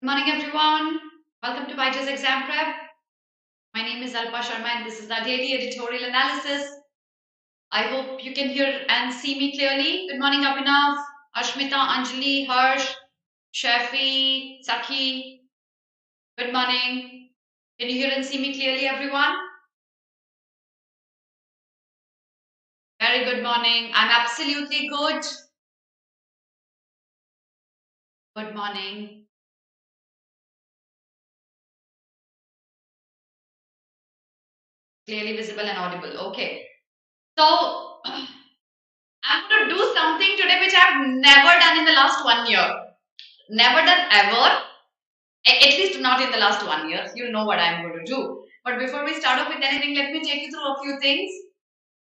Good morning, everyone. Welcome to BYJU'S Exam Prep. My name is Alpa Sharma, and this is our daily editorial analysis. I hope you can hear and see me clearly. Good morning, Abhinav, Ashmita, Anjali, Harsh, Shafi, Sakhi. Good morning. Can you hear and see me clearly, everyone? Very good morning. I'm absolutely good. Good morning. Clearly visible and audible. Okay. So, I'm going to do something today which I've never done in the last 1 year. Never done ever. At least not in the last 1 year. You'll know what I'm going to do. But before we start off with anything, let me take you through a few things.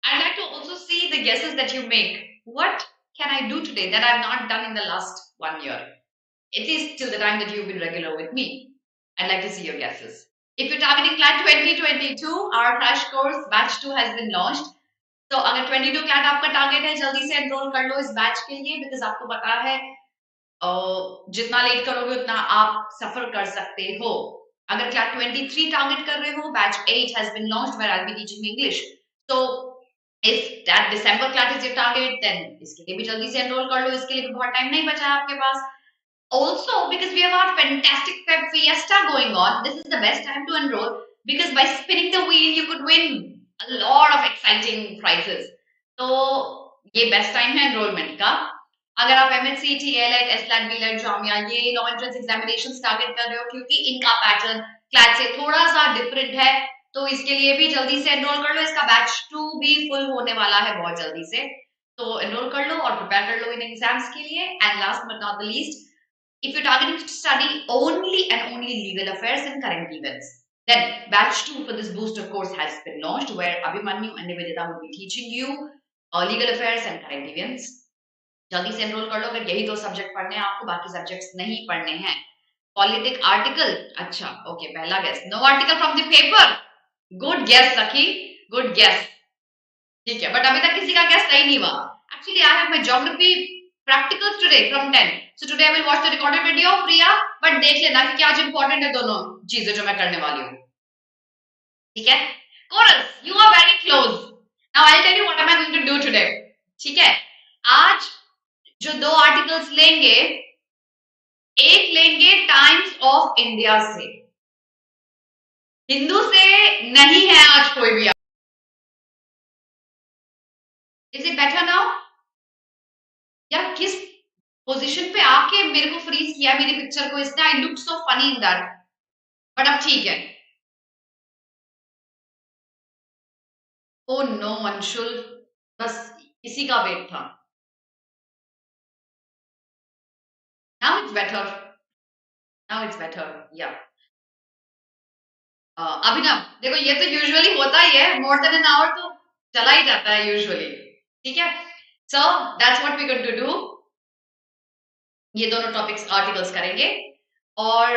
I'd like to also see the guesses that you make. What can I do today that I've not done in the last 1 year? At least till the time that you've been regular with me. I'd like to see your guesses. If you're targeting CLAT 2022, our crash course batch 2 has been launched. तो अगर 22 CLAT आपका target है जल्दी से enrol कर लो इस batch के लिए बिकॉज आपको पता है जितना लेट करोगे उतना आप सफर कर सकते हो अगर क्लास 23 टारगेट कर रहे हो batch 8 has been launched where I'll be teaching English so if that December class is your target then इसके लिए भी जल्दी से एनरोल कर लो इसके लिए भी बहुत टाइम नहीं बचा है आपके पास also because we have our fantastic Feb Fiesta going on this is the best time to enroll because by spinning the wheel you could win a lot of exciting prizes तो ये best time है enrolment का अगर आप MSc टीएलएट एसलैट बीलेट Jamia ये law entrance examinations target कर रहे हो क्योंकि इनका पैटर्न क्लैट से थोड़ा सा डिफरेंट है तो इसके लिए भी जल्दी से एनरोल कर लो इसका बैच 2 भी फुल होने वाला है बहुत जल्दी से तो एनरोल कर लो और प्रिपेयर कर लो इन एग्जाम्स के लिए and last but not the least if you're targeting to study only and only legal affairs and current events then batch 2 for this booster course has been launched where Abhimanyu and Nivedita will be teaching you legal affairs and current events जल्दी से enrol कर लो अगर यही दो subject पढ़ने हैं आपको बाकी सब्जेक्ट्स नहीं पढ़ने हैं पॉलिटिक आर्टिकल अच्छा ओके पहला guess no article from the paper good guess Sakhi good guess ठीक है बट अभी तक किसी का गेस सही नहीं हुआ actually I have my geography practicals today from 10 so today I will watch the recorded video Priya but देख लेना कि क्या आज इंपॉर्टेंट है दोनों चीजें जो मैं करने वाली हूँ ठीक है course you are very close now I tell you what am I going to do today ठीक है आज जो दो आर्टिकल्स लेंगे एक लेंगे टाइम्स ऑफ इंडिया से हिंदू से नहीं है आज कोई भी इज इट बेटर नाउ यार किस पोजीशन पे आके मेरे को फ्रीज किया मेरी पिक्चर को इसने I look so funny in that but अब ठीक है ओ नो अंशुल बस इसी का वेट था नाउ इट्स बेटर या अभिनव देखो ये तो यूजुअली होता ही है मोर देन एन आवर तो चला ही जाता है यूजुअली ठीक है so that's what we going to do ये दोनों टॉपिक्स आर्टिकल्स करेंगे और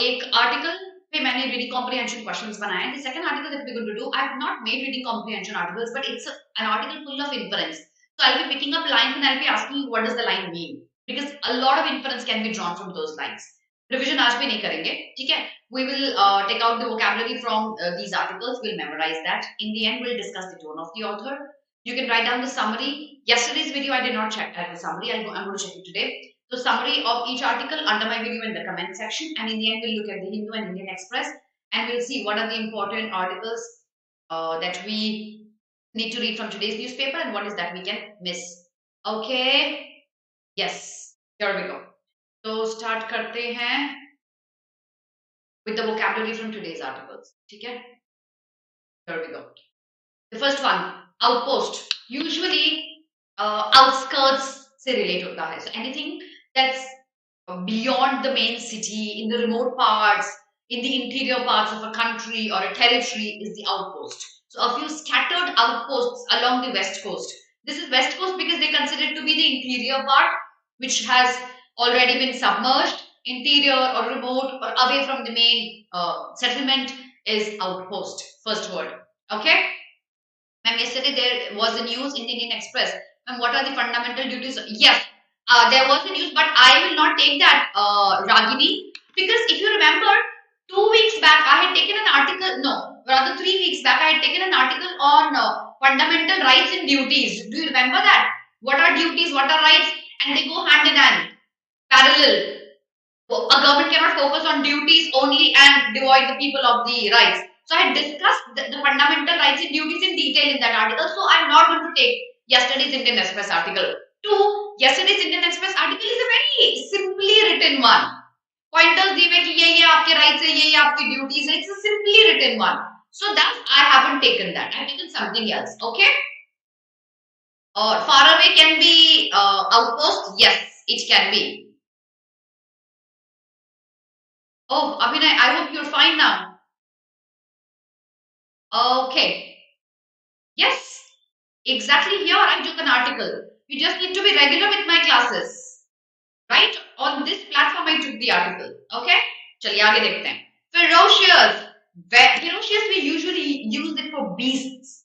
एक आर्टिकल पे मैंने रीडिंग कॉम्प्रिहेंशन क्वेश्चंस बनाए हैं the second article that we going to do I have not made reading comprehension articles but it's an article full of inference so I'll be picking up lines and I'll be asking you what does the line mean because a lot of inference can be drawn from those lines revision आज भी नहीं करेंगे ठीक है we will take out the vocabulary from these articles we'll memorize that in the end we'll discuss the tone of the author you can write down the summary yesterday's video I did not check the summary I'm going to check it today so summary of each article under my video in the comment section and in the end we'll look at the Hindu and Indian Express and we'll see what are the important articles that we need to read from today's newspaper and what is that we can miss okay yes here we go so start karte hain with the vocabulary from today's articles ठीक है here we go the first one outpost usually outskirts से relate होता है so anything that's beyond the main city in the remote parts in the interior parts of a country or a territory is the outpost so a few scattered outposts along the west coast this is west coast because they consider it to be the interior part which has already been submerged interior or remote or away from the main settlement is outpost first word okay ma'am yesterday there was a news in the Indian Express ma'am what are the fundamental duties yes there was a news but I will not take that Ragini Because if you remember, 2 weeks back I had taken an article, no, rather 3 weeks back I had taken an article on fundamental rights and duties. Do you remember that? What are duties, what are rights? And they go hand in hand, parallel. A government cannot focus on duties only and devoid the people of the rights. So I had discussed the fundamental rights and duties in detail in that article. So I'm not going to take yesterday's Indian Express article. Two, yesterday's Indian Express article is a very simply written one. Pointers दिए कि ये आपके rights है, ये आपकी duties है. It's a simply written one. So that I haven't taken that. I've taken something else. Okay. Or far away can be outpost. Yes, it can be. Oh, Abhinay, I hope you're fine now. Okay. Yes, exactly here I took an article. You just need to be regular with my classes. Right? On this platform I took the article. Okay? चलिए आगे देखते हैं. Ferocious. Ferocious we usually use it for beasts,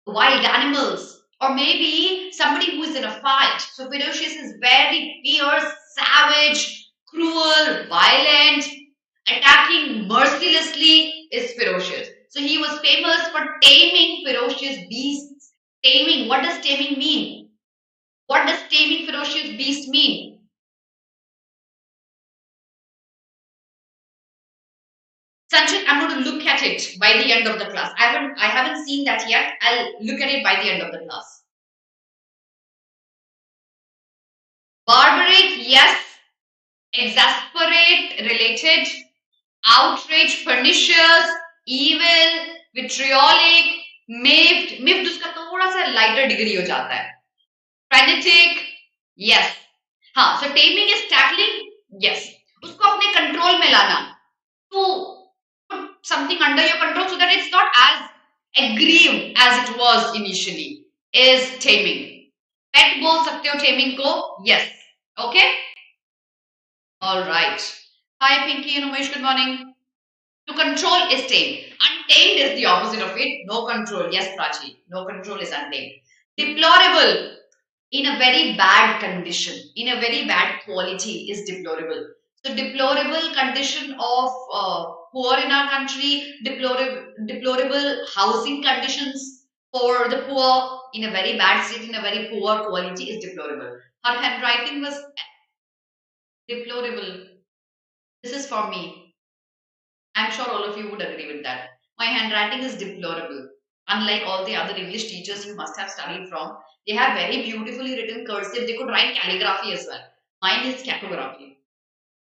wild animals, or maybe somebody who is in a fight. So ferocious is very fierce, savage, cruel, violent, attacking mercilessly is ferocious. So he was famous for taming ferocious beasts. Taming, what does taming mean? What does taming ferocious beast mean? Sanchit, I'm going to look at it by the end of the class. I haven't seen that yet. I'll look at it by the end of the class. Barbaric, yes. Exasperate, related. Outrage, pernicious, evil, vitriolic, miffed. Miffed उसका थोड़ा सा lighter degree हो जाता है. Frenetic, yes. हाँ, so taming is tackling, yes. उसको अपने control में लाना. To put something under your control so that it's not as aggrieved as it was initially is taming. Pet बोल सकते हो taming को, yes. Okay. All right. Hi Pinky and Umesh, good morning. To control is tame. Untamed is the opposite of it. No control. Yes, Prachi. No control is untamed. Deplorable. In a very bad condition, in a very bad quality is deplorable. So deplorable condition of poor in our country, deplorable housing conditions for the poor in a very bad state, in a very poor quality is deplorable. Her handwriting was deplorable. This is for me. I'm sure all of you would agree with that. My handwriting is deplorable. Unlike all the other English teachers you must have studied from, they have very beautifully written cursive. They could write calligraphy as well. Mine is capography.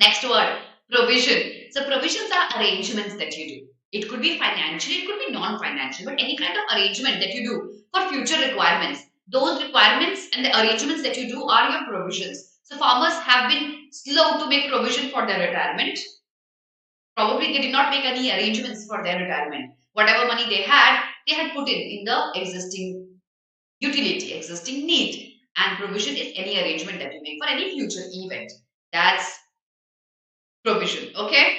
Next word, provision. So provisions are arrangements that you do. It could be financial, it could be non-financial, but any kind of arrangement that you do for future requirements. Those requirements and the arrangements that you do are your provisions. So farmers have been slow to make provision for their retirement. Probably they did not make any arrangements for their retirement. Whatever money they had put in the existing utility, existing need. And provision is any arrangement that you make for any future event. That's provision. Okay?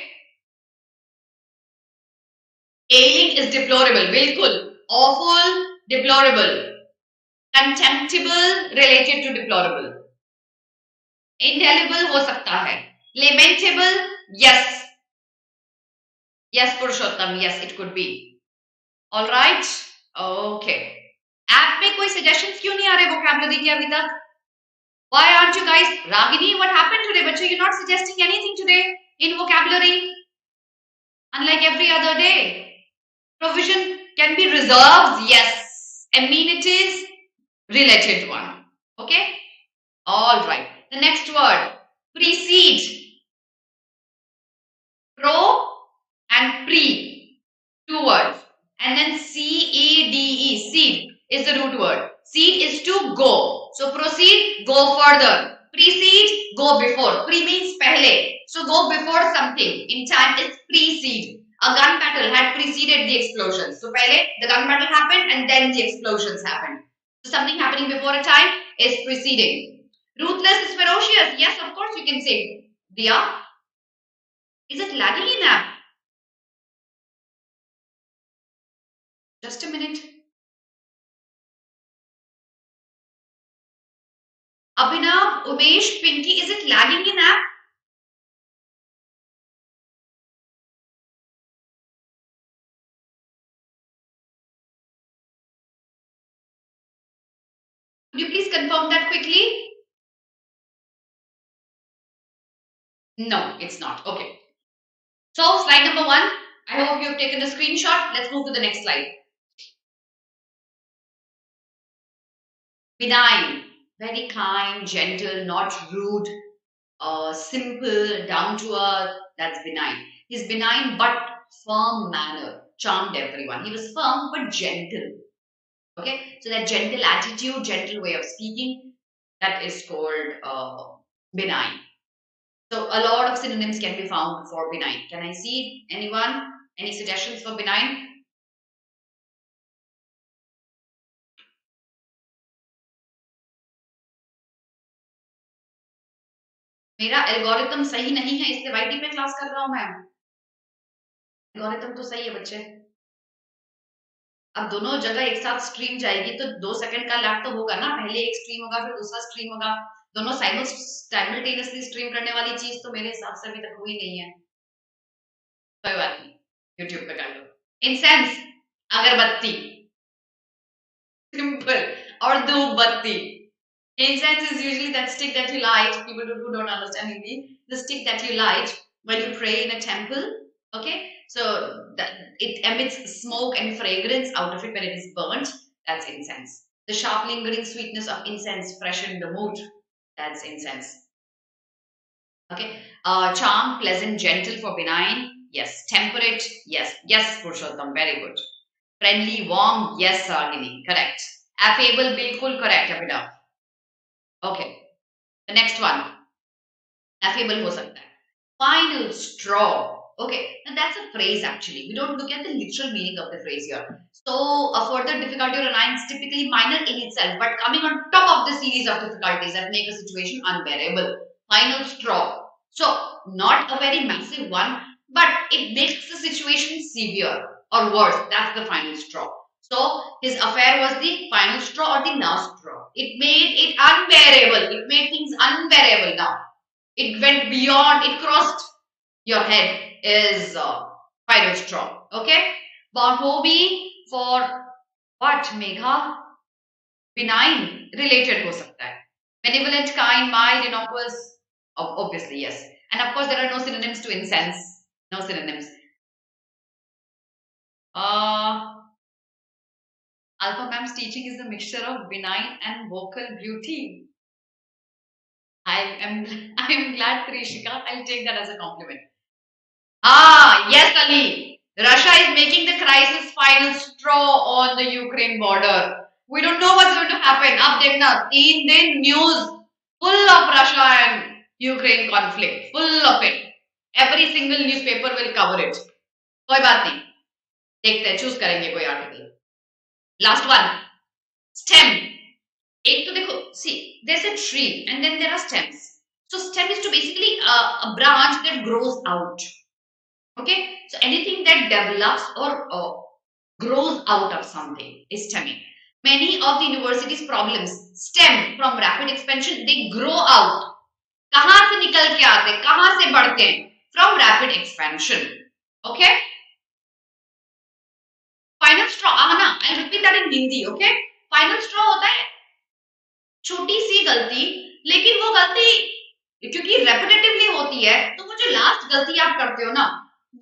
Ailing is deplorable. Bilkul. Awful, deplorable. Contemptible, related to deplorable. Indelible हो सकता है. Lamentable, yes. Yes, Purushottam, yes, it could be. All right? Okay. App पे कोई suggestions क्यों नहीं आ रहे vocabulary के अभी तक? Why aren't you guys? Ragini, what happened today, बच्चों? You're not suggesting anything today in vocabulary. Unlike every other day. Provision can be reserves, yes. Amenities, related one. Okay? All right. The next word, precede. Pro and pre, two words. And then C-E-D-E, seed is the root word. Seed is to go. So proceed, go further. Precede, go before. Pre means pehle. So go before something. In time, it's precede. A gun battle had preceded the explosions. So pehle, the gun battle happened and then the explosions happened. So something happening before a time is preceding. Ruthless is ferocious. Yes, of course you can say. Diya, is it lagging in app? Just a minute. Abhinav, Umesh, Pinky, is it lagging in app? Could you please confirm that quickly? No, it's not. Okay. So slide number 1. I hope you have taken a screenshot. Let's move to the next slide. Benign, very kind, gentle, not rude, simple, down to earth. That's benign. His benign but firm manner charmed everyone. He was firm but gentle. Okay, so that gentle attitude, gentle way of speaking, that is called benign. So a lot of synonyms can be found for benign. Can I see anyone? Any suggestions for benign? मेरा algorithm सही नहीं है इसलिए YT पे class कर रहा हूं मैं. एल्गोरिथम तो सही है बच्चे. अब दोनों जगह एक साथ स्ट्रीम जाएगी तो 2 सेकंड का लैग तो होगा ना. पहले एक स्ट्रीम होगा फिर दूसरा स्ट्रीम होगा. दोनों साइमल्टेनियसली स्ट्रीम करने वाली चीज तो मेरे हिसाब से अभी तक हुई नहीं है. कोई बात नहीं, यूट्यूब पे कर लो. इंसेंस, अगरबत्ती, सिंपल. और धूप बत्ती. Incense is usually that stick that you light. People who don't understand Hindi, the stick that you light when you pray in a temple. Okay, so that it emits smoke and fragrance out of it when it is burnt. That's incense. The sharp lingering sweetness of incense freshen the mood. That's incense. Okay, charm, pleasant, gentle for benign. Yes, temperate. Yes, yes, Purushottam, very good. Friendly, warm. Yes, Ragini, correct. Affable, bilkul correct, Abhinav. Okay, the next one. Affable ho sakta hai. Final straw. Okay, now that's a phrase actually. We don't look at the literal meaning of the phrase here. So a further difficulty or annoyance typically minor in itself, but coming on top of the series of difficulties that make a situation unbearable. Final straw. So not a very massive one, but it makes the situation severe or worse. That's the final straw. So his affair was the final straw or the last straw. It made it unbearable. It made things unbearable now. It went beyond, it crossed your head is final straw. Okay? Bonhomie for what, Megha? Benign, related ho sakta hai. Benevolent, kind, mild, innocuous. Obviously, yes. And of course, there are no synonyms to incense. No synonyms. Alpha Ma'am's teaching is a mixture of benign and vocal beauty. I'm glad, Trishika. I'll take that as a compliment. Yes, Ali. Russia is making the crisis final straw on the Ukraine border. We don't know what's going to happen. Ab dekhna, 3 din news full of Russia and Ukraine conflict. Full of it. Every single newspaper will cover it. कोई बात नहीं. देखते हैं, choose करेंगे कोई article. Last one. Stem. एक तो देखो, see, there's a tree and then there are stems. So stem is to basically a branch that grows out. Okay, so anything that develops or grows out of something is stemming. Many of the university's problems stem from rapid expansion. They grow out. कहाँ से निकल के आते, कहाँ से बढ़ते हैं? From rapid expansion. Okay. Final straw. ना, I'll repeat that in Hindi. Okay. Final straw होता है छोटी सी गलती, लेकिन वो गलती क्योंकि रेपिटेटिवली होती है, तो वो जो लास्ट गलती आप करते हो ना,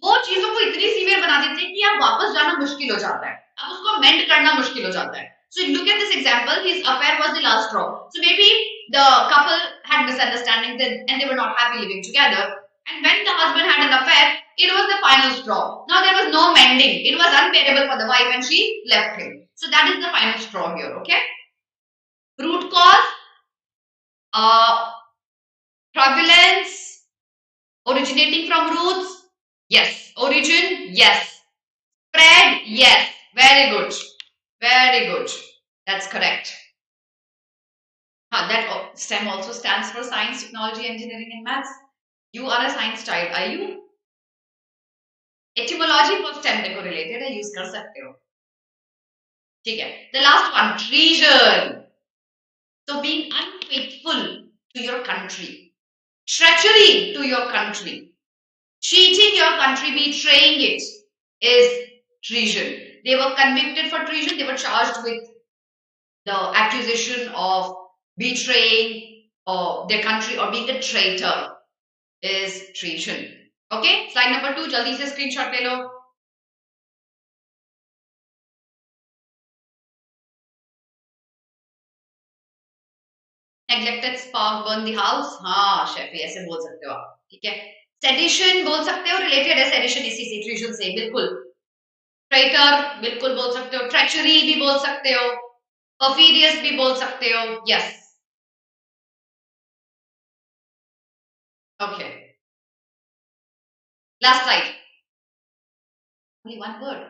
वो चीजों को इतनी सीवियर बना देती है कि आप वापस जाना मुश्किल हो जाता है. अब उसको मेंड करना मुश्किल हो जाता है. So look at this example. His affair was the last straw. So maybe the couple had misunderstandings and they were not happy living together. And when the husband had an affair, it was the final straw. Now there was no mending. It was unbearable for the wife and she left him. So that is the final straw here. Okay. Root cause, prevalence, originating from roots. Yes. Origin, yes. Spread, yes. Very good. Very good. That's correct. That STEM also stands for science, technology, engineering, and maths. You are a science child, are you? Etymology for STEM देखो related है, use कर सकते हो. ठीक है. The last one, treason. So being unfaithful to your country, treachery to your country, cheating your country, betraying it is treason. They were convicted for treason. They were charged with the accusation of betraying or their country or being a traitor is treason. Okay, slide number 2, jaldi se screenshot le lo. Neglected spark burn the house. हाँ शेफी ऐसे बोल सकते हो आप, ठीक है. Sedition बोल सकते हो, रिलेटेड है सेडिशन इसी से, ट्रीजन से, बिल्कुल. ट्रेटर बिल्कुल बोल सकते हो, ट्रेचरी भी बोल सकते हो, परफीरियस भी बोल सकते हो. Yes. Okay, last slide. Only one word.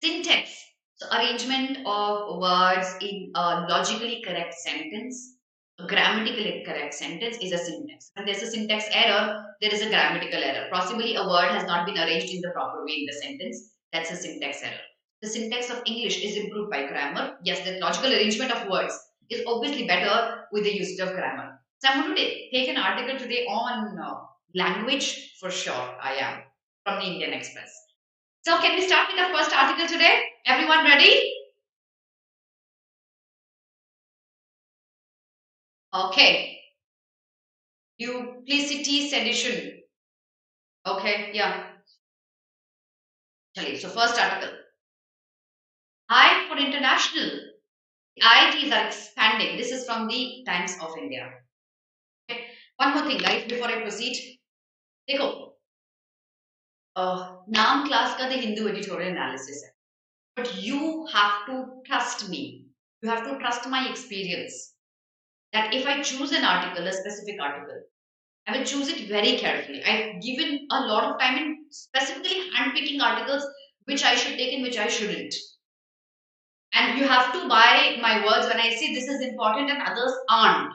Syntax. So arrangement of words in a logically correct sentence. A grammatically correct sentence is a syntax. When there's a syntax error, there is a grammatical error. Possibly a word has not been arranged in the proper way in the sentence. That's a syntax error. The syntax of English is improved by grammar. Yes, the logical arrangement of words is obviously better with the use of grammar. So I'm going to take an article today on language for sure. I am from the Indian Express. So can we start with the first article today? Everyone ready? Okay. Duplicity sedition. Okay, yeah. So first article. I for international. The IITs are expanding. This is from the Times of India. Okay. One more thing, right? Before I proceed. देखो, नाम class का the Hindu editorial analysis है. But you have to trust me. You have to trust my experience. That if I choose an article, a specific article, I will choose it very carefully. I've given a lot of time in specifically handpicking articles which I should take and which I shouldn't. And you have to buy my words when I say this is important and others aren't.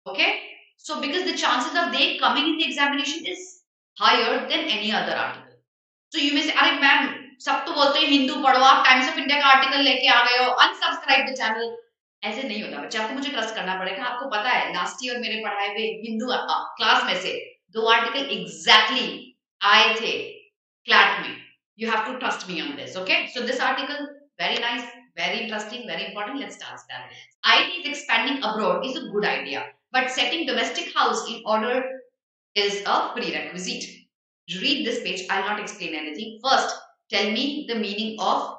Okay? So because the chances of they coming in the examination is higher than any other article. So you may say, अरे ma'am सब तो बोलते हैं हिंदू पढ़ो, आप times of India का article लेके आ गए हो, अनसब्सक्राइब द चैनल. ऐसे नहीं होता बच्चे, आपको मुझे ट्रस्ट करना पड़ेगा. आपको पता है लास्ट ईयर मेरे पढ़ाए हुए हिंदू क्लास में से 2 आर्टिकल एग्जैक्टली आए थे क्लैट में. You have to trust me on this. Okay, so this article very nice, very interesting, very important. Let's start that. IT is expanding abroad is a good idea, but setting domestic house in order is a prerequisite. Read this page. I'll not explain anything. First, tell me the meaning of.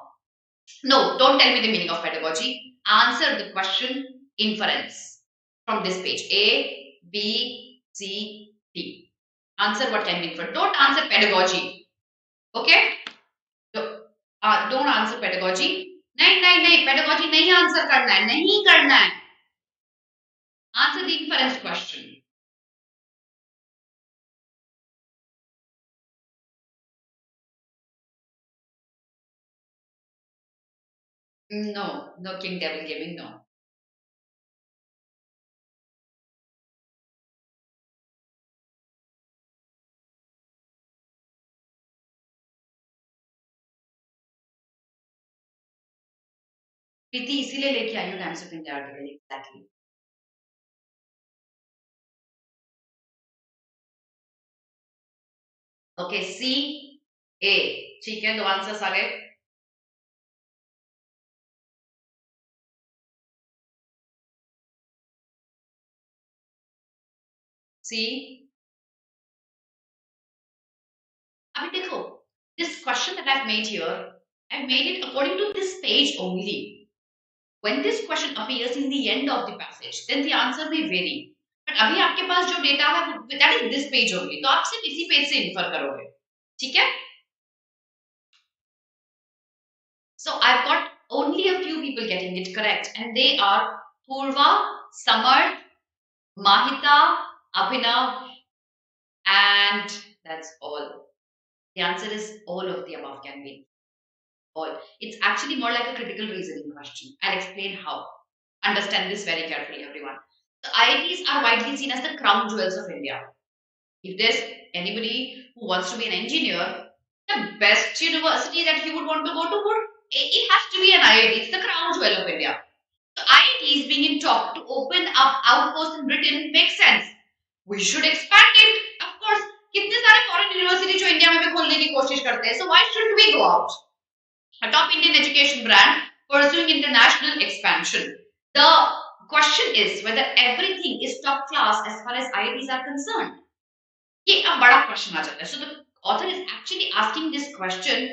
No, don't tell me the meaning of pedagogy. Answer the question inference from this page. A, B, C, D. Answer what can be inferred. Don't answer pedagogy. Okay? Don't answer pedagogy. नहीं pedagogy नहीं answer करना है, नहीं करना है. Answer the inference question. No King Devil Gaming, no. प्रीति इसीलिए लेके आई हूँ Times of India article exactly. Okay, C A, ठीक है, 2 आंसर्स आ गए. सी. अभी देखो, this question that I've made here, I've made it according to this page only. When this question appears in the end of the passage, then the answer may vary. But अभी आपके पास जो data है that is this page only. तो आप सिर्फ इसी page से infer करोगे, ठीक है? So I've got only a few people getting it correct, and they are Purva, Samar, Mahita, Abhinav, and that's all. The answer is all of the above can be. All. It's actually more like a critical reasoning question. I'll explain how. Understand this very carefully, everyone. The IITs are widely seen as the crown jewels of India. If there's anybody who wants to be an engineer, the best university that he would want to go to would it has to be an IIT. It's the crown jewel of India. So IITs being in talk to open up outposts in Britain makes sense. We should expand it. Of course, कितने सारे foreign university जो India में भी खोलने की कोशिश करते हैं. So why shouldn't we go out? A top Indian education brand pursuing international expansion. The question is whether everything is top class as far as IITs are concerned. ये अब बड़ा question आ जाता है. So the author is actually asking this question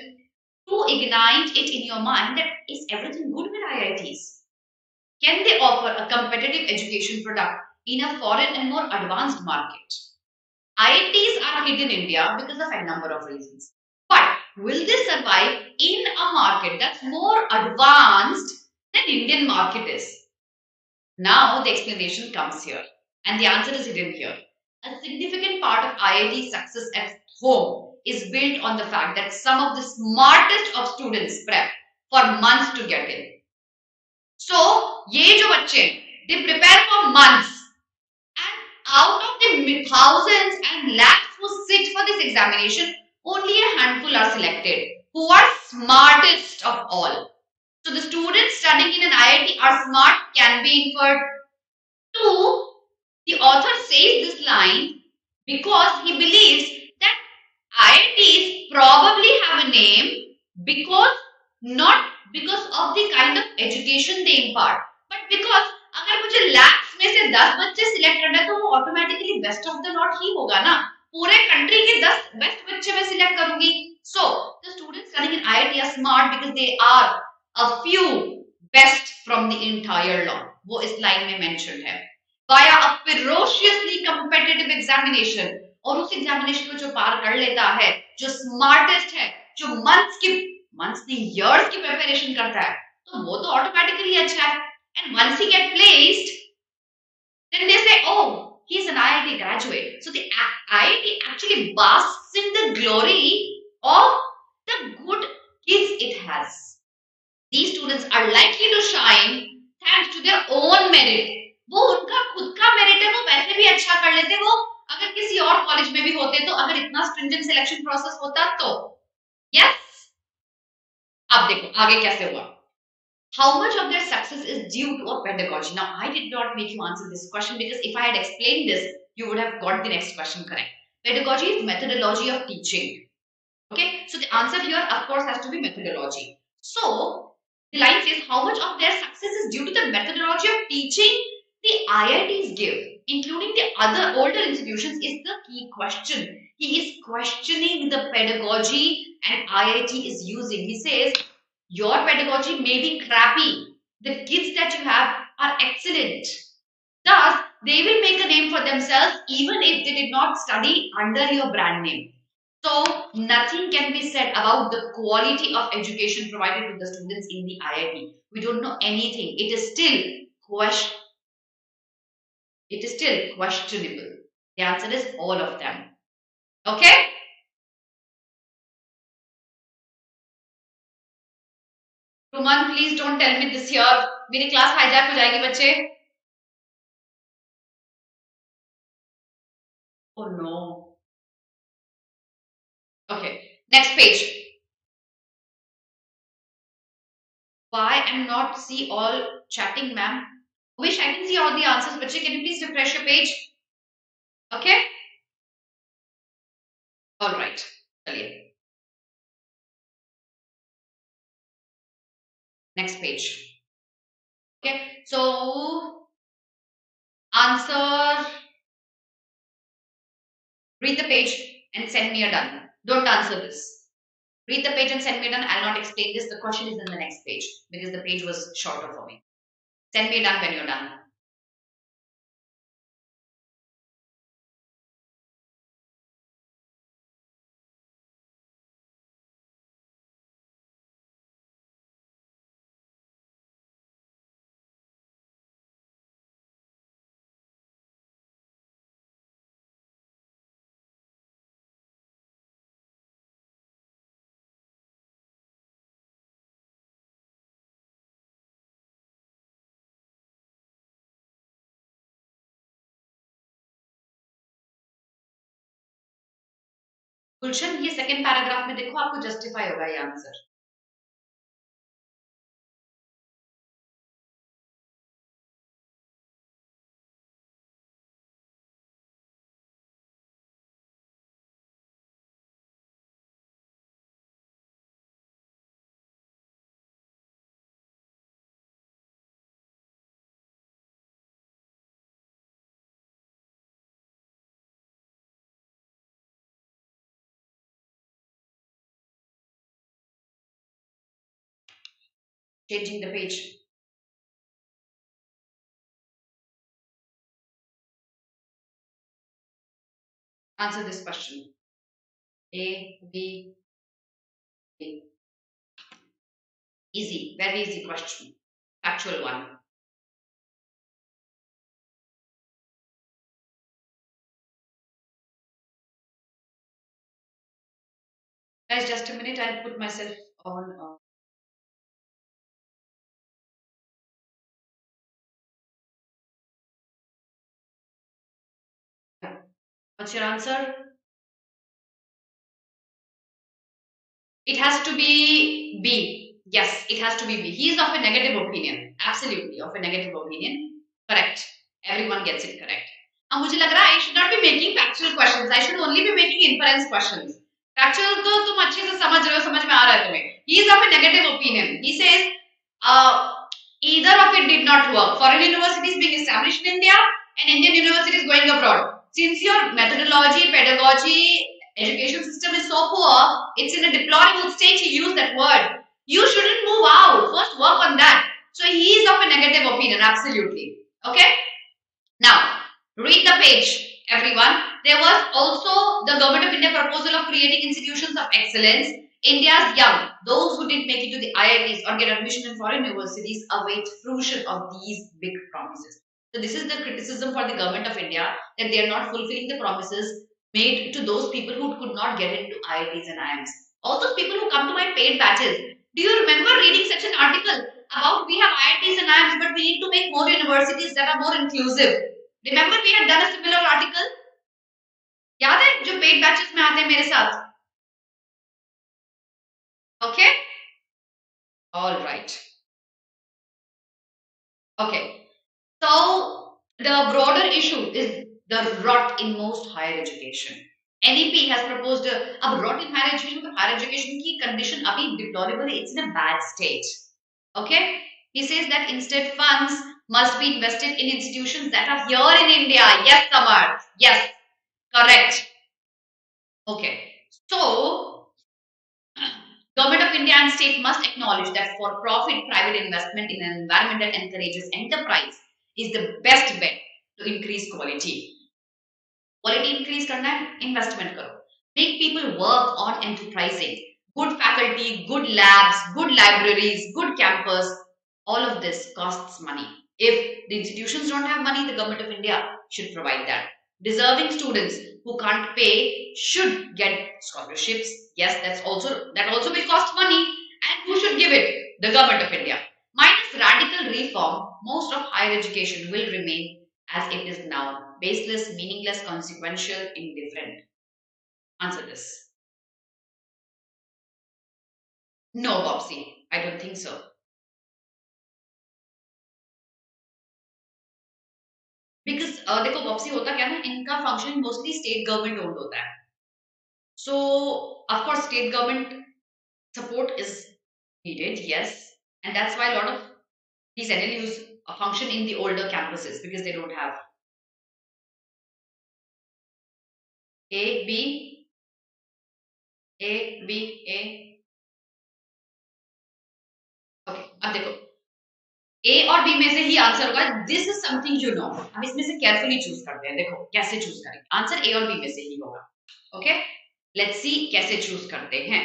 to ignite it in your mind that is everything good with IITs? Can they offer a competitive education product in a foreign and more advanced market? IITs are hit in India because of a number of reasons. But will they survive in a market that's more advanced than Indian market is? Now the explanation comes here, and the answer is hidden here. A significant part of IIT success at home is built on the fact that some of the smartest of students prep for months to get in. So, ये जो बच्चे they prepare for months, and out of the thousands and lakhs who sit for this examination, only a handful are selected who are smartest of all. So the students studying in an IIT are smart can be inferred. Two, the author says this line because he believes that IITs probably have a name because not because of the kind of education they impart, but because अगर मुझे lakhs में से 10 बच्चे select करना है तो वो automatically best of the lot ही होगा ना. पूरे country के 10 best बच्चे मैं select करूंगी. So the students studying in IIT are smart because they are a few best from the entire lot. वो इस line में mentioned है. Via a ferociously competitive examination, और उस एग्जामिनेशन को जो पार कर लेता है, जो स्मार्टेस्ट है, जो मंथ्स नहीं years की प्रिपरेशन करता है, तो वो तो ऑटोमेटिकली अच्छा है. And once he get placed, then they say, oh, he's an IIT graduate. So the IIT actually basks in the glory of the good kids it has. These students are likely to shine thanks to their own merit. वो उनका खुद का merit है, वो वैसे भी अच्छा कर लेते. वो अगर किसी और कॉलेज में भी होते तो अगर इतना स्ट्रिंजेंट सिलेक्शन प्रोसेस होता तो. यस, अब देखो आगे कैसे हुआ. How much of their success is due to a pedagogy? Now, I did not make you answer this question because if I had explained this, you would have got the next question correct. Pedagogy is methodology of teaching. Okay, so the answer here, of course, has to be methodology. So, the line says, how much of their success is due to the methodology of teaching the IITs give, including the other older institutions, is the key question. He is questioning the pedagogy and IIT is using. He says, your pedagogy may be crappy. The kids that you have are excellent. Thus, they will make a name for themselves even if they did not study under your brand name. So, nothing can be said about the quality of education provided to the students in the IIT. We don't know anything. It is still questionable. The answer is all of them. Okay? Ruman, please don't tell me this year. मेरी class hijack हो जाएगी बच्चे. Oh no. Okay, next page. Why I'm not see all chatting, ma'am? Wish I can see all the answers, but can you please refresh your page? Okay. All right. चलिए. Next page. Okay. So answer. Read the page and send me a done. Don't answer this. Read the page and send me a done. I'll not explain this. The question is in the next page because the page was shorter for me. Send me a done when you're done. गुलशन, ये second paragraph में देखो, आपको justify होगा ये answer. Changing the page. Answer this question. A, B, A. Easy, very easy question. Actual one. Guys, just a minute. I'll put myself on. What's your answer? It has to be B. Yes, it has to be B. He is of a negative opinion. Absolutely, of a negative opinion. Correct. Everyone gets it correct. अब मुझे लग रहा है I should not be making factual questions. I should only be making inference questions. Factual तो तुम अच्छे से समझ रहे हो, समझ में आ रहा है तुम्हें. He is of a negative opinion. He says, either of it did not work. Foreign universities being established in India and Indian universities going abroad. Since your methodology, pedagogy, education system is so poor, it's in a deplorable state. He used that word. You shouldn't move out. First work on that. So he is of a negative opinion, absolutely. Okay? Now, read the page, everyone. There was also the Government of India proposal of creating institutions of excellence. India's young, those who didn't make it to the IITs or get admission in foreign universities, await fruition of these big promises. So this is the criticism for the Government of India, that they are not fulfilling the promises made to those people who could not get into IITs and IIMs. All those people who come to my paid batches. Do you remember reading such an article about we have IITs and IIMs, but we need to make more universities that are more inclusive? Remember we had done a similar article? याद है जो paid batches में आते हैं मेरे साथ? Okay? All right. Okay. So the broader issue is the rot in most higher education. NEP has proposed a rot in higher education, but higher education की condition अभी deplorable, it's in a bad state. Okay? He says that instead funds must be invested in institutions that are here in India. Yes, Samar. Yes, correct. Okay. So, Government of India and state must acknowledge that for profit private investment in an environment that encourages enterprise is the best bet to increase quality. Quality increase करना है, investment करो. Make people work on enterprising. Good faculty, good labs, good libraries, good campus. All of this costs money. If the institutions don't have money, the Government of India should provide that. Deserving students who can't pay should get scholarships. Yes, that also will cost money. And who should give it? The Government of India. Minus radical reform, most of higher education will remain as it is now. Baseless, meaningless, consequential, indifferent. Answer this. No, Bobsy. I don't think so. Because देखो Bobsy होता क्या ना, इनका function mostly state government owned होता है. So of course state government support is needed, yes, and that's why a lot of these NLUs function in the older campuses because they don't have A, B, A, B, A. Okay, अब देखो A और B में से ही answer होगा. This is something you know. हम इसमें से carefully choose करते हैं. देखो कैसे चूज करेंगे. आंसर A और B में से ही होगा. ओके, लेट्स सी कैसे चूज करते हैं.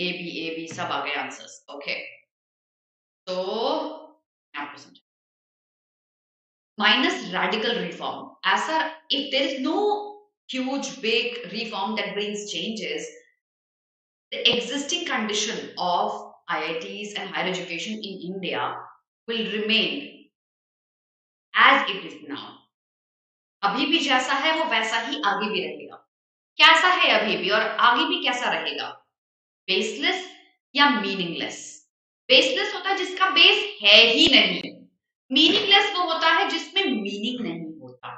A B सब आ गए आंसर्स. ओके, तो आपको समझ. Minus radical reform. ऐसा, if there is no huge big reform that brings changes, the existing condition of IITs and higher education in India will remain as it is now. अभी भी जैसा है वो वैसा ही आगे भी रहेगा. कैसा है अभी भी और आगे भी कैसा रहेगा? बेसलेस या मीनिंगलेस? बेसलेस होता है जिसका बेस है ही नहीं. मीनिंगलेस वो होता है जिसमें मीनिंग नहीं होता.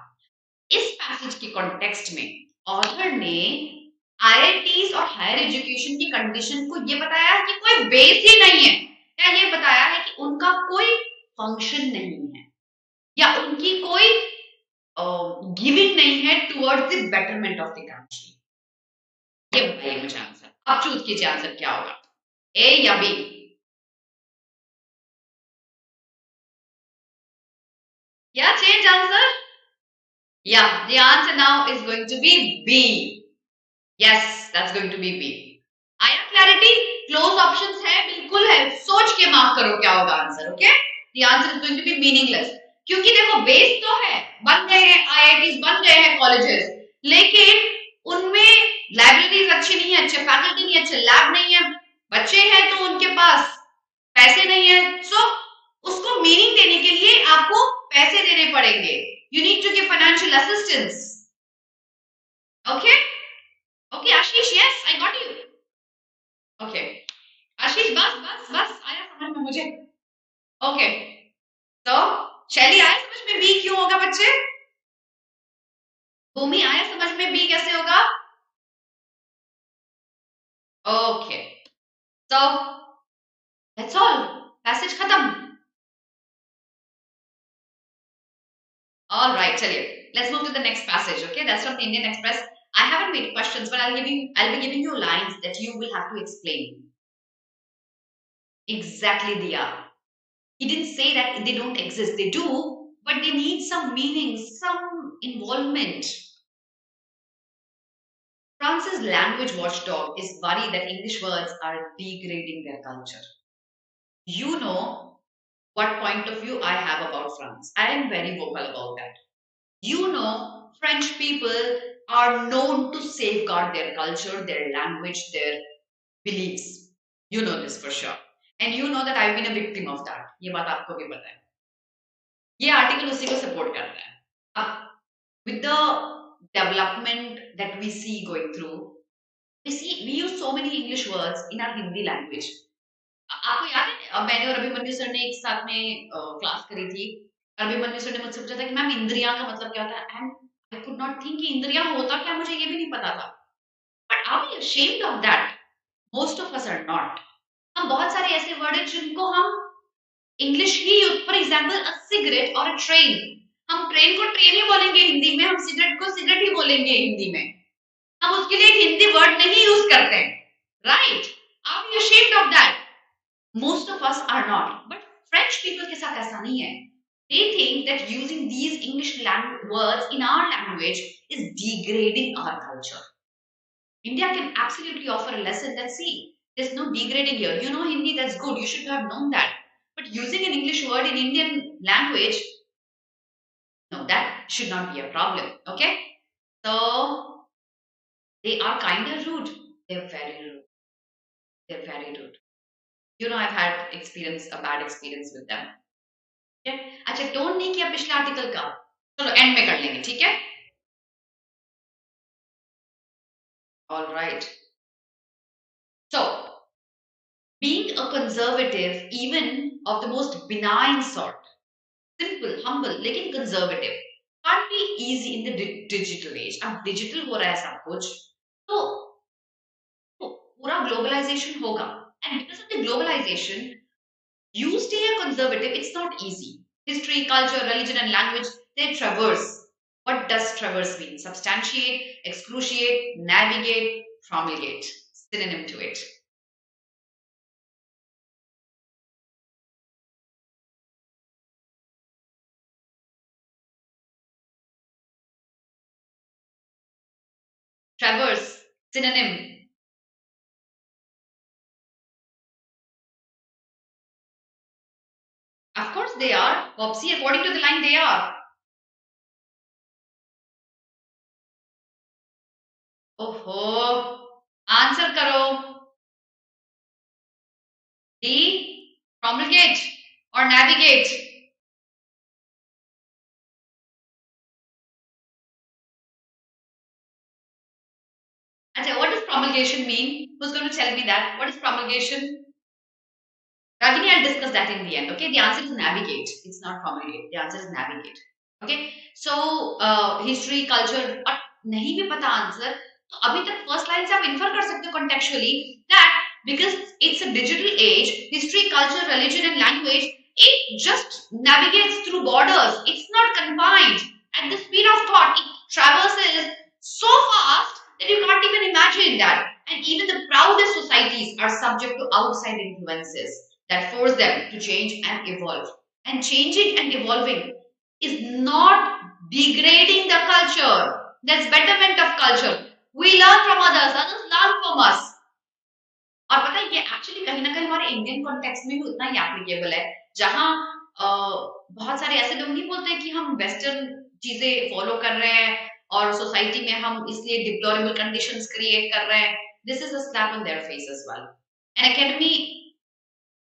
इस पैसेज के कॉन्टेक्स्ट में ऑथर ने IITs और हायर एजुकेशन की कंडीशन को ये बताया है कि कोई बेस ही नहीं है, या ये बताया है कि उनका कोई फंक्शन नहीं है, या उनकी कोई गिविंग नहीं है towards the betterment of the country. ये बताइए मुझे आंसर. आप चूज कीजिए आंसर क्या होगा, A या B. Yeah, the answer now is going to be B. Yes, that's going to be B. आया क्लैरिटी? क्लोज ऑप्शंस है, बिल्कुल है, सोच के मार्क करो क्या होगा answer. Okay, the answer is going to be meaningless. क्योंकि देखो बेस तो है, बन गए हैं आईआईटीज, बन गए हैं कॉलेजेस, लेकिन उनमें लाइब्रेरीज अच्छी नहीं है, अच्छे फैकल्टी नहीं है, अच्छे लैब नहीं है, बच्चे हैं तो उनके पास पैसे नहीं है. सो उसको मीनिंग देने के लिए आपको पैसे देने पड़ेंगे. You need to give financial assistance. Okay okay Ashish, yes I got you. Okay Ashish, बस बस बस आया समझ में मुझे. ओके, तो शैली आया समझ में बी क्यों होगा बच्चे? भूमि आया समझ में बी कैसे होगा? Okay, so that's all. Passage खत्म. All right, चलिए. Let's move to the next passage. Okay, that's from the Indian Express. I haven't made questions, but I'll be giving you lines that you will have to explain. Exactly, Diya. He didn't say that they don't exist. They do, but they need some meaning, some involvement. France's language watchdog is worried that English words are degrading their culture. You know what point of view I have about France. I am very vocal about that. You know, French people are known to safeguard their culture, their language, their beliefs. You know this for sure. And you know that I've been a victim of that. ये बात आपको भी पता है. ये article उसी को support करता है. अब with the development that we see going through, we use so many English words in our Hindi language. आपको याद है मैंने और अभिमन्यु सर ने एक साथ में क्लास करी थी. अभिमन्यु सर ने मुझसे पूछा था कि मैम इंद्रियां का मतलब क्या होता है, and I could not think कि इंद्रियां होता क्या, मुझे ये भी नहीं पता था. But are we ashamed of that? Most of us are not. हम बहुत सारे ऐसे वर्ड हैं जिनको हम इंग्लिश ही, फॉर एग्जांपल अ सिगरेट और अ ट्रेन, हम ट्रेन को ट्रेन ही बोलेंगे हिंदी में, हम सिगरेट को सिगरेट ही बोलेंगे हिंदी में, हम उसके लिए एक हिंदी वर्ड नहीं यूज करते हैं. Right? Are we ashamed of that? Most of us are not, but French people के साथ ऐसा नहीं है. They think that using these English words in our language is degrading our culture. India can absolutely offer a lesson that, see, there's no degrading here. You know Hindi, that's good. You should have known that. But using an English word in Indian language, no, that should not be a problem. Okay? So, they are kind of rude. They're very rude. They're very rude. You know, I've had a bad experience with them. Okay? अच्छा, tone नहीं किया पिछले article का, चलो and में कर लेंगे, ठीक है? All right. So, being a conservative, even of the most benign sort, simple, humble, लेकिन conservative, can't be easy in the digital age. अब digital हो रहा है सब कुछ, तो पूरा globalization होगा. And because of the globalization, you stay a conservative, it's not easy. History, culture, religion, and language, they traverse. What does traverse mean? Substantiate, excruciate, navigate, promulgate. Synonym to it. Traverse, synonym. Of course they are. Popsy, according to the line, they are. Oh, answer karo. D, promulgate or navigate. Achha, what does promulgation mean? Who's going to tell me that? What is promulgation? Ragini, I'll discuss that in the end. Okay, the answer is navigate. It's not promulgate. The answer is navigate. Okay, so history, culture, और नहीं भी पता answer, तो अभी तक first line से आप infer कर सकते हो contextually that because it's a digital age, history, culture, religion, and language, it just navigates through borders. It's not confined. At the speed of thought, it traverses so fast that you can't even imagine that. And even the proudest societies are subject to outside influences that force them to change and evolve. And changing and evolving is not degrading the culture. That's betterment of culture. We learn from others, others learn from us. और पता है ये actually कहीं ना कहीं हमारे Indian context में भी उतना ही एप्लीकेबल है, जहां बहुत सारे ऐसे लोग नहीं बोलते कि हम वेस्टर्न चीजें फॉलो कर रहे हैं और सोसाइटी में हम इसलिए डिप्लोरेबल कंडीशंस क्रिएट कर रहे हैं. This is a slap on their face as well. An academy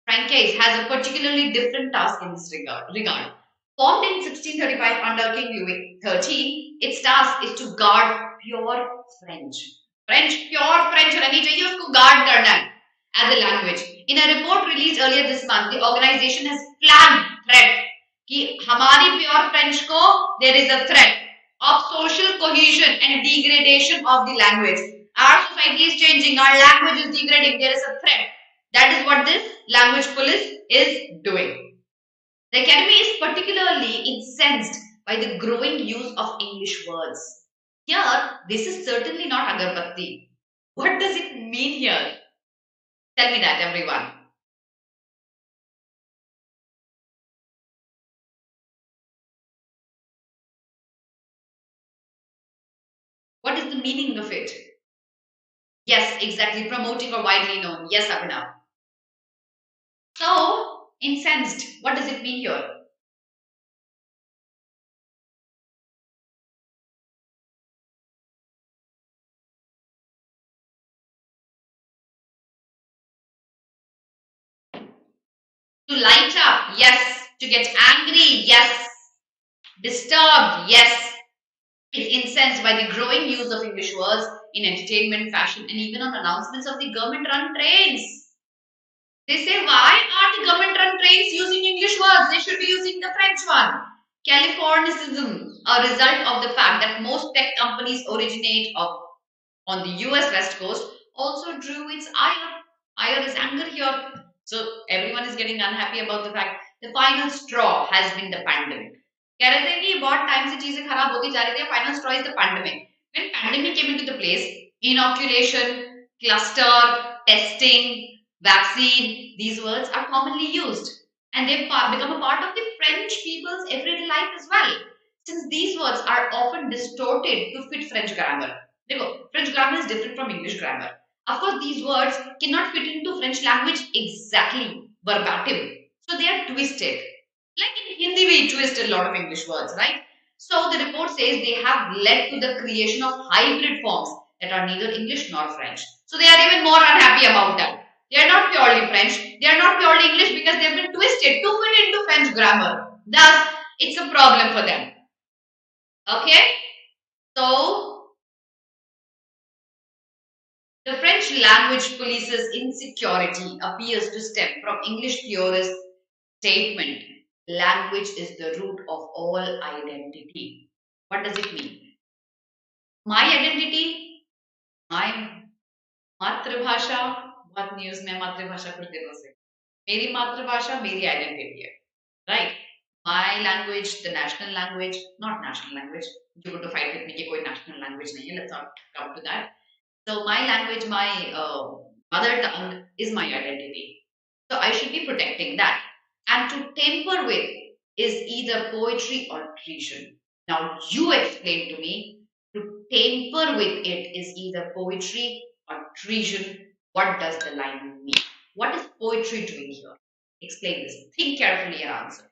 franchise has a particularly different task in this regard. Formed in 1635 under King Louis XIII, its task is to guard pure French. Pure French रहनी चाहिए, उसको guard करना है as a language. In a report released earlier this month, the organization has planned threat कि हमारी pure French को there is a threat of social cohesion and degradation of the language. Our society is changing, our language is degrading, there is a threat. That is what this language police is doing. The academy is particularly incensed by the growing use of English words. Here, this is certainly not agarbatti. What does it mean here? Tell me that, everyone. What is the meaning of it? Yes, exactly. Promoting or widely known. Yes, Abhinav. So, incensed. What does it mean here? To light up, yes. To get angry, yes. Disturbed, yes. It's incensed by the growing use of English words in entertainment, fashion, and even on announcements of the government-run trains. They say, why are the government-run trains using English words? They should be using the French one. Californicism, a result of the fact that most tech companies originate on the US West Coast, also drew its ire. Ire is anger here. So everyone is getting unhappy about the fact the final straw has been the pandemic. कह रहे थे कि बहुत time से चीजें खराब होती जा रही थी. Final straw is the pandemic. When pandemic came into the place, inoculation, cluster, testing, vaccine, these words are commonly used, and they've become a part of the French people's everyday life as well. Since these words are often distorted to fit French grammar. देखो, French grammar is different from English grammar. Of course, these words cannot fit into French language exactly verbatim, so they are twisted. Like in Hindi, we twist a lot of English words, right? So the report says they have led to the creation of hybrid forms that are neither English nor French. So they are even more unhappy about that. They are not purely French, they are not purely English because they have been twisted to fit into French grammar. Thus, it's a problem for them. Okay? So, the French language police's insecurity appears to stem from English theorists' statement, language is the root of all identity. What does it mean? My identity, my मातृभाषा, बहुत news में मातृभाषा कुछ दिनों से, मेरी मातृभाषा मेरी आइडेंटिटी है, right? My language, the national language, not national language. You want to fight with me कि कोई national language नहीं है. Let's not come to that. So my language, my mother tongue is my identity. So I should be protecting that. And to tamper with is either poetry or treason. Now you explain to me, to tamper with it is either poetry or treason. What does the line mean? What is poetry doing here? Explain this. Think carefully and answer.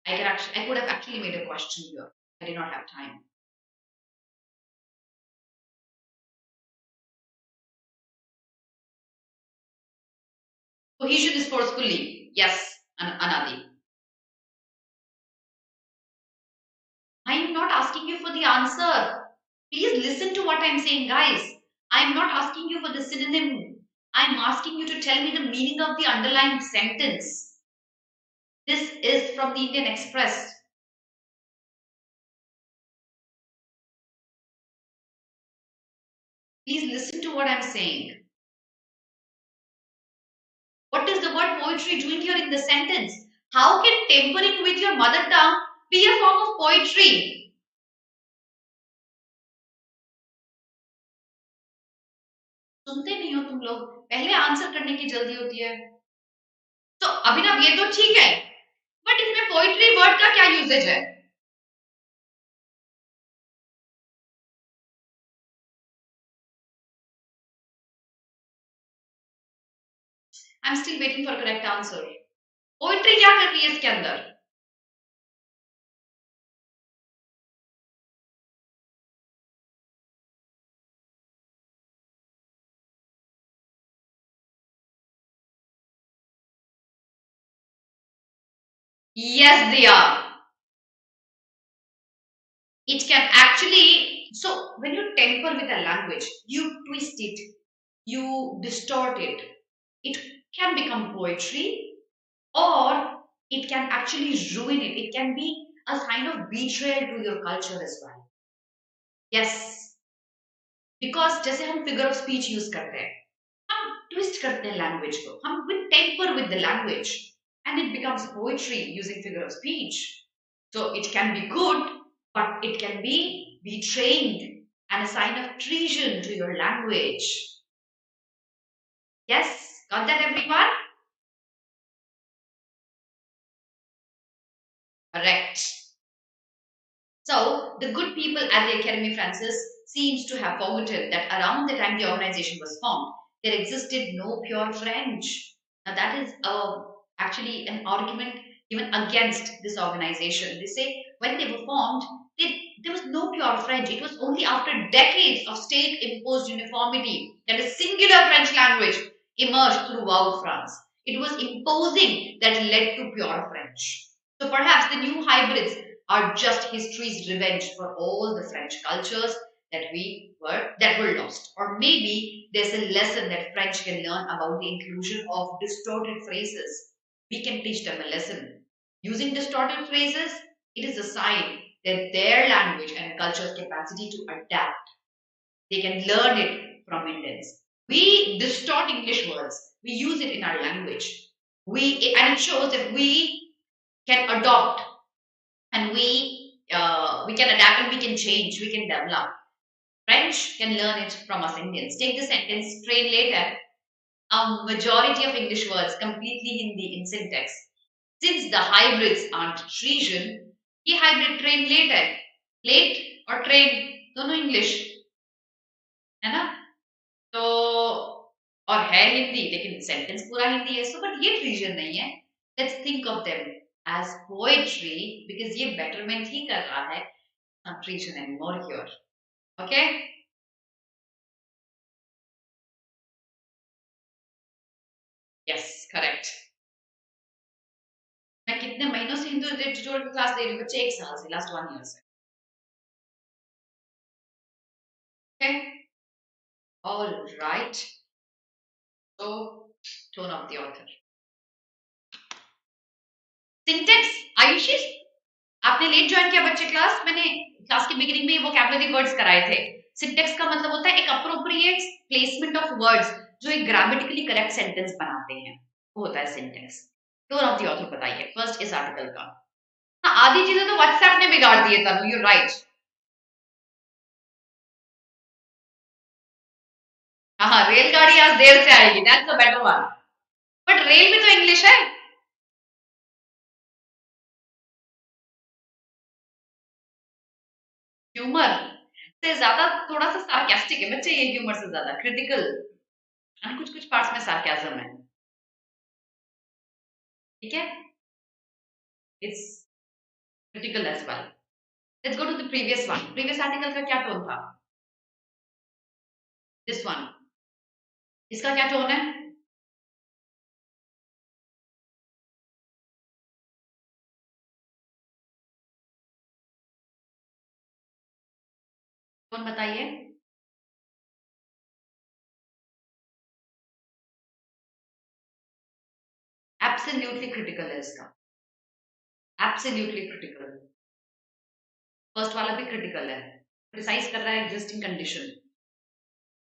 I could have actually made a question here. I did not have time. Cohesion is forcefully. Yes, Anadi. I am not asking you for the answer. Please listen to what I am saying, guys. I am not asking you for the synonym. I am asking you to tell me the meaning of the underlying sentence. This is from the Indian Express. Please listen to what I am saying. What is the word poetry doing here in the sentence? How can tampering with your mother tongue be a form of poetry? सुनते नहीं हो तुम लोग, पहले answer करने की जल्दी होती है. तो अभिनव ये तो ठीक है, बट इसमें पोइट्री वर्ड का क्या यूजेज है? I am still waiting for correct answer. Poetry क्या कर रही है इसके अंदर? Yes, they are. It can actually, so when you temper with a language, you twist it, you distort it. It can become poetry, or it can actually ruin it. It can be a sign of betrayal to your culture as well. Yes, because जैसे हम figure of speech use करते हैं, हम twist करते हैं language को, हम with temper with the language, and it becomes poetry using figure of speech. So it can be good, but it can be betraying and a sign of treason to your language. Yes, got that everyone? Correct. So the good people at the Academy Francis seems to have forgotten that around the time the organization was formed, there existed no pure French. Now that is actually an argument given against this organization. They say when they were formed, there was no pure French. It was only after decades of state-imposed uniformity that a singular French language emerged throughout France. It was imposing that led to pure French. So perhaps the new hybrids are just history's revenge for all the French cultures that were lost. Or maybe there's a lesson that French can learn about the inclusion of distorted phrases. We can teach them a lesson. Using distorted phrases, it is a sign that their language and culture's capacity to adapt. They can learn it from Indians. We distort English words. We use it in our language. And it shows that we can adopt and we can adapt and we can change, we can develop. French can learn it from us Indians. Take the sentence, train later. A majority of English words completely Hindi in syntax. Since the hybrids aren't treason, ये hybrid train later. Late और train दोनों English है ना? तो और है हिंदी लेकिन sentence पूरा हिंदी है. So but ये treason नहीं है. Let's think of them as poetry because ये betterment ही कर रहा है. Not treason anymore here. Okay? Yes, correct. मैं कितने महीनों से हिंदू लिटरेचर की क्लास दे रही हूँ बच्चे 1 साल से लास्ट 1 ईयर से. Okay? All right. So, tone of the author. Syntax, Ayushi आपने लेट ज्वाइन किया बच्चे क्लास. मैंने क्लास के बिगिनिंग में वोकैबुलरी वर्ड्स कराए थे. सिंटेक्स का मतलब होता है एक अप्रोप्रिएट प्लेसमेंट ऑफ वर्ड्स जो एक ग्रामेटिकली करेक्ट सेंटेंस बनाते हैं, वो होता है syntax. Tone of the author बताइए फर्स्ट इस आर्टिकल का. हाँ, आधी चीजें तो व्हाट्सएप ने बिगाड़ दी है तनु, यू राइट. हाँ, रेलगाड़ी आज देर से आएगी, that's a better one. But rail में तो इंग्लिश है. ह्यूमर से ज्यादा थोड़ा सा सार्केस्टिक है बच्चे, ये ह्यूमर से ज्यादा क्रिटिकल एंड कुछ कुछ पार्ट्स में सार्केज्म है. ठीक है, it's critical as well. Let's go to the previous one. Previous article का क्या टोन था? दिस वन, इसका क्या टोन है? टोन बताइए. एब्सोल्युटली क्रिटिकल है इसका. Absolutely critical. फर्स्ट वाला भी क्रिटिकल है, प्रिसाइज कर रहा है एग्जिस्टिंग कंडीशन.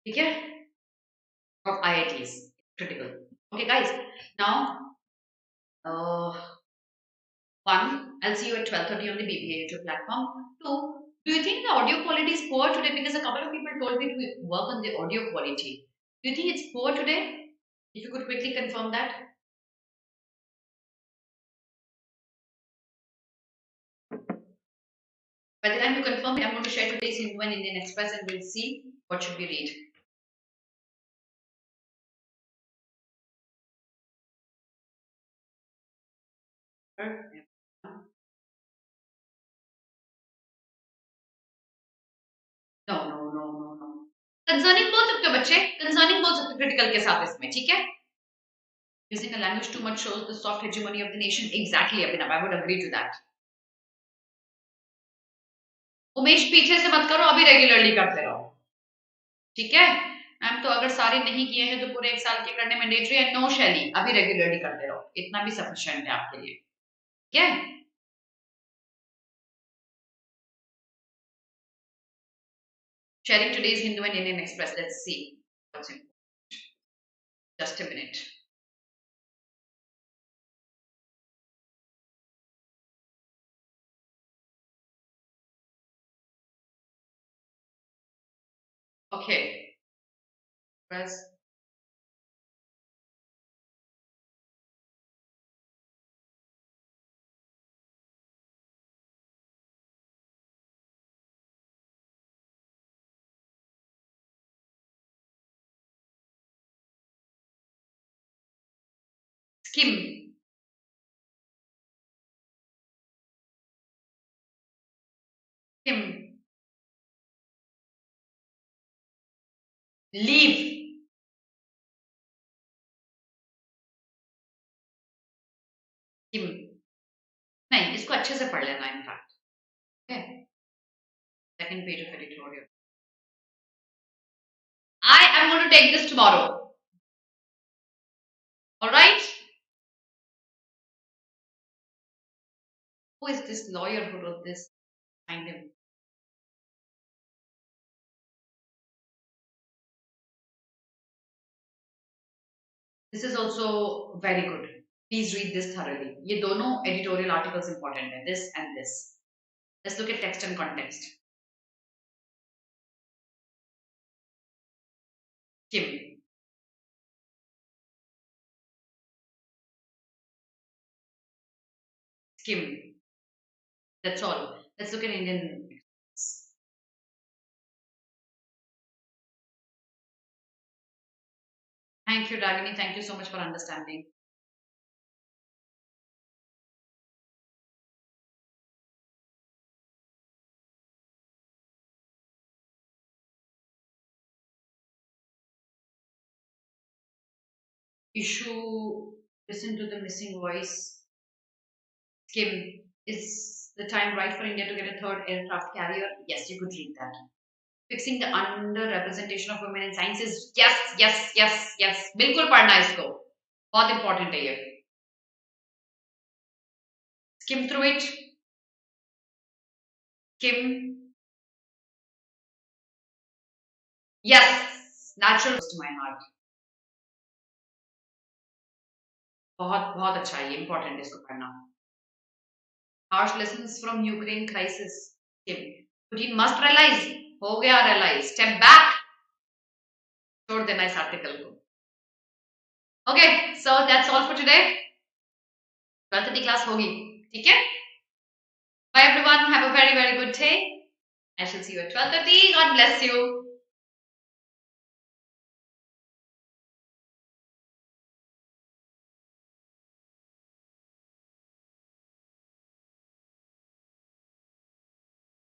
ठीक है, of IITs. Critical. Okay, guys. Now, one, I'll see you at 12:30 on the BBA YouTube platform. Two, do you think the audio quality is poor today? Because a couple of people told me to work on the audio quality. Do you think it's poor today? If you could quickly confirm that. By the time you confirm it, I'm going to share today's Hindu and Indian Express and we'll see what should we read. No no no no no, concerning बोल सकते हो बच्चे, concerning बोल सकते हो critical के साथ इसमें, ठीक है। Using a language too much shows the soft hegemony of the nation. Exactly, Abhinav. I would agree to that. Umesh पीछे से मत करो, अभी रेगुलरली करते रहो, ठीक है। मैम तो अगर सारे नहीं किए हैं तो पूरे एक साल के करने मैंडेटरी है। नो शैली, अभी रेगुलरली करते रहो, इतना भी सफिशिएंट है आपके लिए, ठीक है। Sharing today's Hindu and Indian Express. Let's see what's important. Just a minute. Okay. Press. Skim. Skim. Leave. Skim. नहीं, इसको अच्छे से पढ़ लेना in fact, okay. Second page of editorial. I am going to take this tomorrow. All right. Who is this lawyer who wrote this? Find him. This is also very good. Please read this thoroughly. ये दोनों editorial articles important है, this and this. Let's look at text and context. Skim. Skim. That's all. Let's look at Indian. Thank you, Ragini. Thank you so much for understanding. Issue. Listen to the missing voice. Skim. Is the time right for India to get a third aircraft carrier? Yes, you could read that. Fixing the underrepresentation of women in science is yes, yes, yes, yes. बिल्कुल पढ़ना इसको, बहुत important है ये. Skim through it. Skim. Yes, natural to my heart. बहुत बहुत अच्छा है ये, important है इसको पढ़ना. Harsh lessons from Ukraine crisis. Skim. Putin must realize. हो गया realize. Step back. छोड़ देना इस article को. Okay, so that's all for today. 12:30 class होगी, ठीक है? Bye everyone. Have a very very good day. I shall see you at 12:30. God bless you.